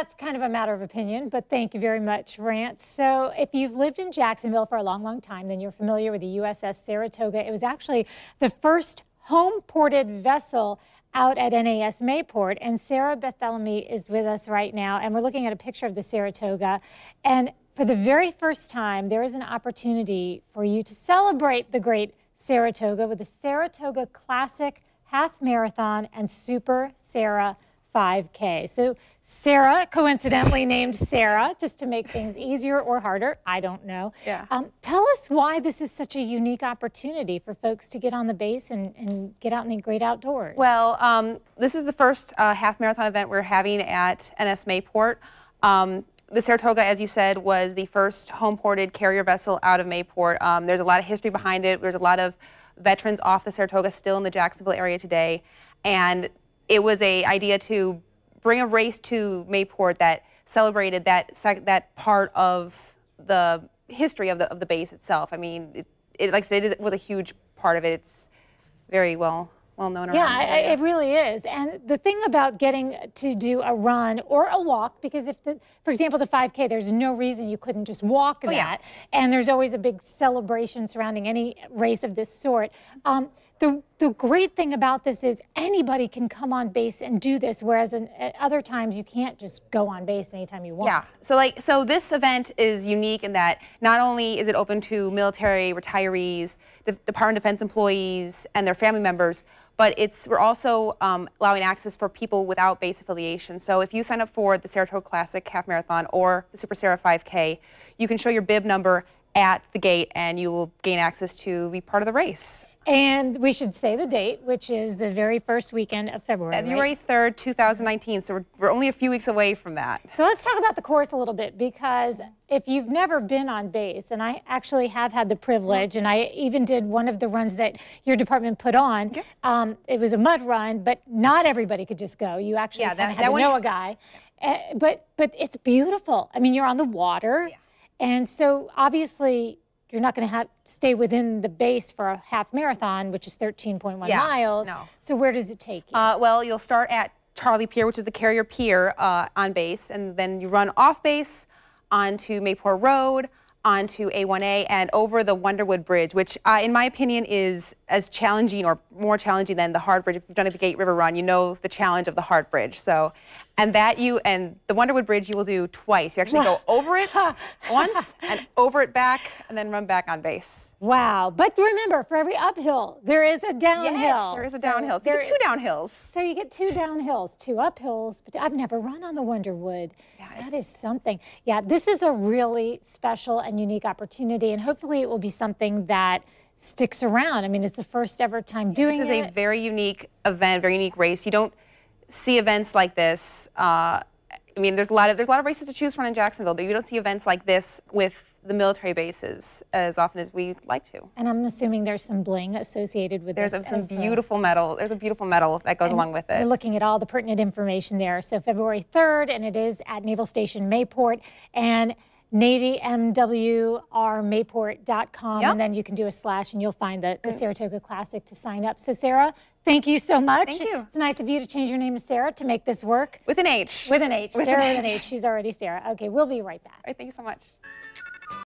that's kind of a matter of opinion, but thank you very much, Rance. So if you've lived in Jacksonville for a long, long time, then you're familiar with the USS Saratoga. It was actually the first home-ported vessel out at NAS Mayport, and Sarah Bartholomew is with us right now, and we're looking at a picture of the Saratoga. And for the very first time, there is an opportunity for you to celebrate the great Saratoga with the Saratoga Classic Half Marathon and Super Sarah 5K. So Sarah, coincidentally named Sarah, just to make things easier or harder, I don't know. Yeah. Tell us why this is such a unique opportunity for folks to get on the base and get out in the great outdoors. Well, this is the first half marathon event we're having at NS Mayport. The Saratoga, as you said, was the first home-ported carrier vessel out of Mayport. There's a lot of history behind it. There's a lot of veterans off the Saratoga still in the Jacksonville area today. And it was an idea to bring a race to Mayport that celebrated that part of the history of the base itself. I mean, like I said, it was a huge part of it. It's very well known around. Yeah, it really is. And the thing about getting to do a run or a walk, because if for example, the 5K, there's no reason you couldn't just walk that. Yeah. And there's always a big celebration surrounding any race of this sort. The great thing about this is anybody can come on base and do this, whereas at other times you can't just go on base anytime you want. Yeah, so this event is unique in that not only is it open to military, retirees, Department of Defense employees, and their family members, but we're also allowing access for people without base affiliation. So if you sign up for the Saratoga Classic Half Marathon or the Super Sarah 5K, you can show your bib number at the gate and you will gain access to be part of the race. And we should say the date, which is the very first weekend of February. February 3rd, 2019. So we're only a few weeks away from that. So let's talk about the course a little bit, because if you've never been on base, and I actually have had the privilege, and I even did one of the runs that your department put on. Yeah. It was a mud run, but not everybody could just go. You actually kind of had to know a guy. But it's beautiful. I mean, you're on the water, and so obviously you're not going to stay within the base for a half marathon, which is 13.1 miles. No. So where does it take you? Well, you'll start at Charlie Pier, which is the carrier pier on base, and then you run off base onto Mayport Road, onto A1A, and over the Wonderwood Bridge, which in my opinion is as challenging or more challenging than the Hard Bridge. If you've done the Gate River Run, you know the challenge of the Hard Bridge. So, and the Wonderwood Bridge you will do twice. You actually go over it once and over it back, and then run back on base. Wow. But remember, for every uphill, there is a downhill. Yes, there is a downhill. So you get two downhills. So you get two downhills, two uphills. But I've never run on the Wonderwood. Yeah, that is something. Yeah, this is a really special and unique opportunity, and hopefully it will be something that sticks around. I mean, it's the first ever time doing it. This is a very unique event, very unique race. You don't see events like this. I mean, there's a lot of races to choose from in Jacksonville. You don't see events like this with the military bases as often as we like to. And I'm assuming there's some bling associated with this. There's some beautiful medal. There's a beautiful medal that goes along with it. We're looking at all the pertinent information there. So February 3rd, and it is at Naval Station Mayport and NavyMWRMayport.com, and then you can do a slash and you'll find the Saratoga Classic to sign up. So Sarah, thank you so much. Thank you. It's nice of you to change your name to Sarah to make this work. With an H. With an H. Sarah with an H. She's already Sarah. Okay, we'll be right back. All right, thank you so much.